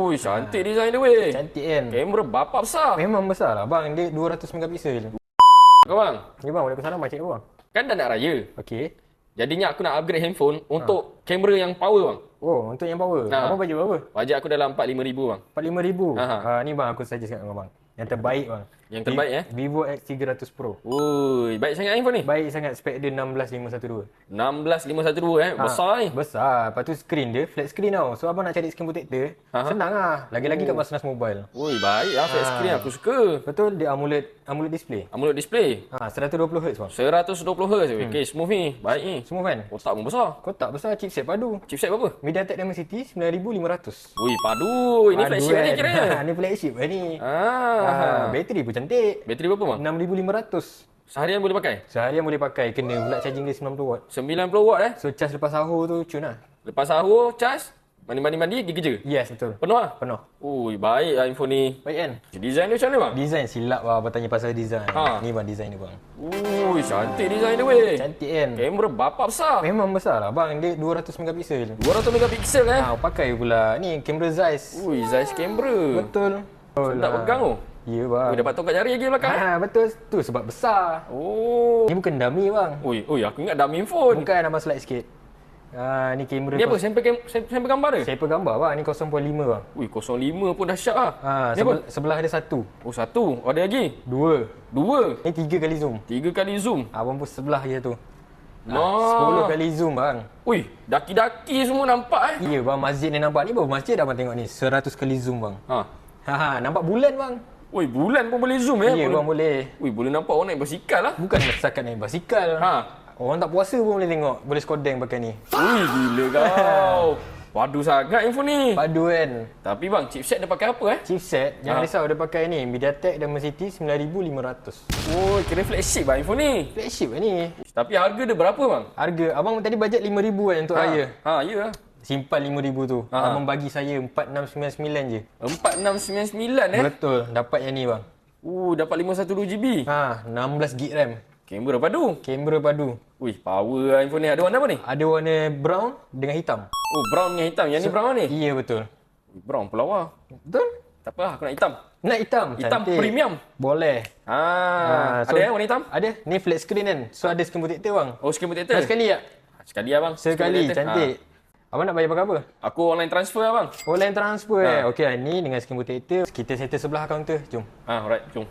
Ui, cantik design dia weh. Cantik kan? Kamera bapak besar. Memang besar lah bang, dia 200 megapiksel. Kau bang, Ni bang, Waalaikumsalam macam bang. kan dah nak raya. Okey. Jadinya aku nak upgrade handphone untuk kamera yang power bang. Oh, untuk yang power. Ha. Abang bajet berapa? Bajet aku dalam 4-5 ribu bang. 45,000. Ha. Ni bang aku suggest kat abang. Yang terbaik bang. Yang terbaik Vivo X300 Pro. Ui, baik sangat handphone ni. Baik sangat, spek dia 16512. 16512 besar ni. Besar. Lepas tu screen dia flat screen tau. So abang nak cari screen protector, senang lah. Lagi-lagi kat Masnas Mobile. Ui, baik lah flat screen aku suka. Betul, dia AMOLED display. AMOLED display. 120Hz bang. 120Hz. Okey, smooth ni. Baik ni. Semua kan? Kotak pun besar. Kotak besar, chipset padu. Chipset berapa? MediaTek Dimensity 9500. Ui, padu. Ini flagship ni kiranya. Ni flagship ni. Ah. Bateri pun cantik. Bateri berapa bang? 6500. Seharian boleh pakai? Seharian boleh pakai. Kena pula charging dia 90 watt. 90 watt So charge lepas sahur tu cun lah. Lepas sahur, charge. Mandi-mandi, pergi kerja. Yes, betul. Penuh lah? Penuh. Ui, baik lah info ni. Baik kan? Design dia macam mana bang? Design silap lah bertanya pasal design. Ni bang design dia bang. Ui, cantik design dia weh. Cantik kan? Kamera bapak besar. Memang besar lah bang. Dia 200 megapiksel. 200 megapiksel Pakai pula ni kamera Zeiss. Ui, Zeiss kamera. Betul. Tak pegang tu. Ya bang. Ui, dapat tongkat jari lagi belakang. Betul. Tu sebab besar. Oh. Ni bukan dummy bang. Ui, aku ingat dummy phone. Bukan, abang slide sikit. Ni kamera. Ni apa? Sampel gambar dia? Sampel gambar bang. Ni 0.5 bang. Ui, 05 pun dahsyat lah. Ni apa? Sebelah ada satu. Oh, satu. Ada lagi? Dua. Ni 3 kali zoom. 3 kali zoom. Abang pun sebelah je tu. 10 10 kali zoom bang. Ui, daki-daki semua nampak Ya bang, masjid ni nampak. Ni baru masjid abang tengok ni. 100 kali zoom bang. Nampak bulan bang. Ui, bulan pun boleh zoom Ya bang, boleh. Ui, boleh nampak orang naik basikal lah. Bukan setakat naik basikal. Orang tak puasa pun boleh tengok. Boleh skodeng pakai ni. Ui, gila kau. Padu sangat info ni. Padu kan. Tapi bang, chipset dia pakai apa Chipset, jangan risau dia pakai ni. MediaTek Dimensity 9500. Oh, kira flagship bang info ni. Flagship ni. Tapi harga dia berapa bang? Harga, abang tadi bajet 5,000 kan untuk raya. Ya lah. Simpan 5,000 tu. Abang bagi saya 4699 je. 4699 Betul, dapat yang ni bang. Dapat 512GB. 16 GB RAM. Kamera padu. Kamera padu. Ui, power lah info ni. Ada warna apa ni? Ada warna brown dengan hitam. Oh, brown dengan hitam. Yang ni brown ni? Iya betul. Brown pula wah. Betul? Tak apa lah, aku nak hitam. Nak hitam? Hitam Cantik. premium. Boleh. So, ada warna hitam? Ada. Ni flat screen kan. So ada screen protector bang. Oh, screen protector. Sekali tak? Sekali lah bang. Sekali, cantik. Abang nak bayar pakai apa? Aku online transfer lah bang. Online transfer Okey, ni dengan screen protector. Kita settle sebelah kaunter. Jom. Alright, jom.